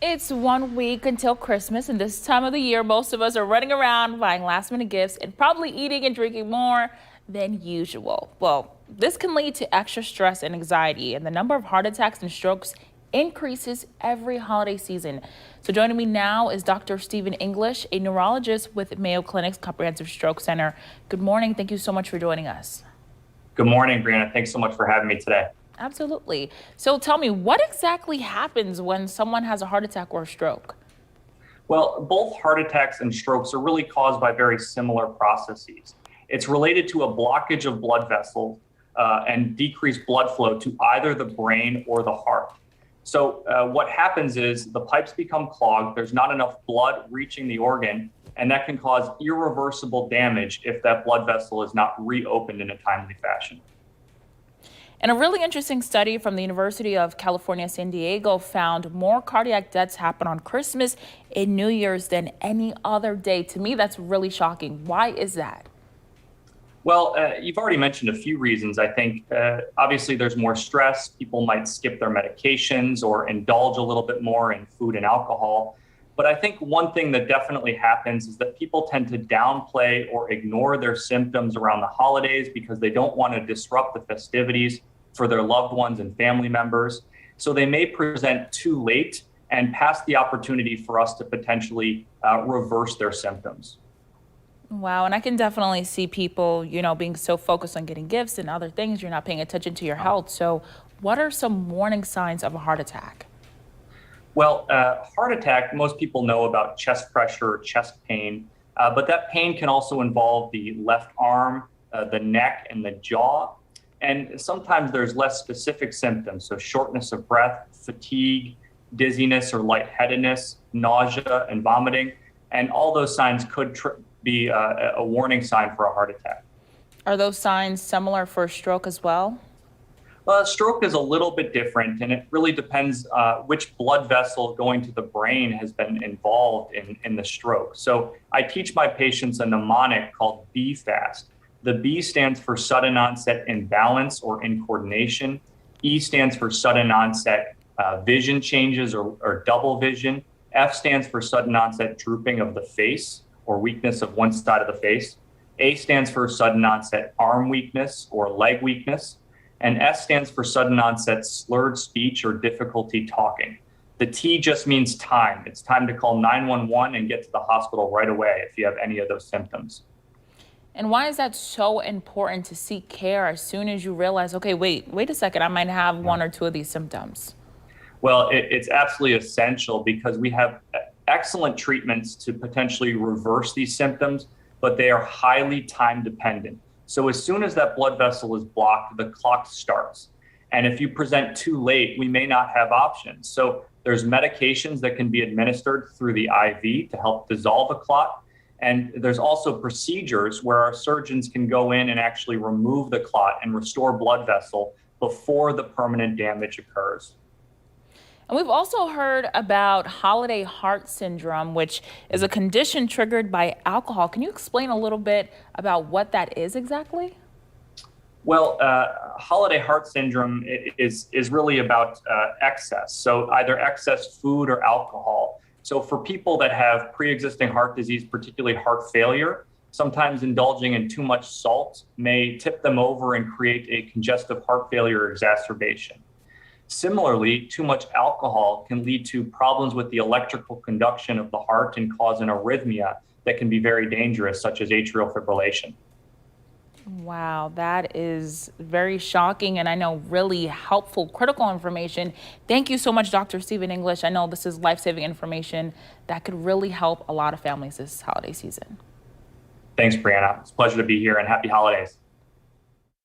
It's 1 week until Christmas, and this time of the year, most of us are running around buying last minute gifts and probably eating and drinking more than usual. Well, this can lead to extra stress and anxiety, and the number of heart attacks and strokes increases every holiday season. So joining me now is Dr. Stephen English, a neurologist with Mayo Clinic's Comprehensive Stroke Center. Good morning. Thank you so much for joining us. Good morning, Brianna. Thanks so much for having me today. Absolutely. So tell me, what exactly happens when someone has a heart attack or a stroke? Well, both heart attacks and strokes are really caused by very similar processes. It's related to a blockage of blood vessels and decreased blood flow to either the brain or the heart. So what happens is the pipes become clogged, there's not enough blood reaching the organ, and that can cause irreversible damage if that blood vessel is not reopened in a timely fashion. And a really interesting study from the University of California, San Diego found more cardiac deaths happen on Christmas and New Year's than any other day. To me, that's really shocking. Why is that? Well, you've already mentioned a few reasons. I think obviously there's more stress. People might skip their medications or indulge a little bit more in food and alcohol. But I think one thing that definitely happens is that people tend to downplay or ignore their symptoms around the holidays because they don't want to disrupt the festivities for their loved ones and family members. So they may present too late and pass the opportunity for us to potentially reverse their symptoms. Wow, and I can definitely see people, being so focused on getting gifts and other things, you're not paying attention to your health. So what are some warning signs of a heart attack? Well, heart attack, most people know about chest pressure or chest pain, but that pain can also involve the left arm, the neck, and the jaw. And sometimes there's less specific symptoms, so shortness of breath, fatigue, dizziness or lightheadedness, nausea, and vomiting. And all those signs could be a warning sign for a heart attack. Are those signs similar for a stroke as well? Well, stroke is a little bit different, and it really depends which blood vessel going to the brain has been involved in the stroke. So I teach my patients a mnemonic called B fast. The B stands for sudden onset imbalance or incoordination. E stands for sudden onset vision changes or double vision. F stands for sudden onset drooping of the face or weakness of one side of the face. A stands for sudden onset arm weakness or leg weakness. And S stands for sudden onset slurred speech or difficulty talking. The T just means time. It's time to call 911 and get to the hospital right away if you have any of those symptoms. And why is that so important to seek care as soon as you realize, okay, wait a second, I might have one or two of these symptoms? Well, it's absolutely essential because we have excellent treatments to potentially reverse these symptoms, but they are highly time dependent. So as soon as that blood vessel is blocked, the clock starts. And if you present too late, we may not have options. So there's medications that can be administered through the IV to help dissolve a clot. And there's also procedures where our surgeons can go in and actually remove the clot and restore blood vessel before the permanent damage occurs. And we've also heard about holiday heart syndrome, which is a condition triggered by alcohol. Can you explain a little bit about what that is exactly? Well, holiday heart syndrome is really about excess. So either excess food or alcohol. So for people that have pre-existing heart disease, particularly heart failure, sometimes indulging in too much salt may tip them over and create a congestive heart failure exacerbation. Similarly, too much alcohol can lead to problems with the electrical conduction of the heart and cause an arrhythmia that can be very dangerous, such as atrial fibrillation. Wow, that is very shocking and I know really helpful, critical information. Thank you so much, Dr. Stephen English. I know this is life-saving information that could really help a lot of families this holiday season. Thanks, Brianna. It's a pleasure to be here and happy holidays.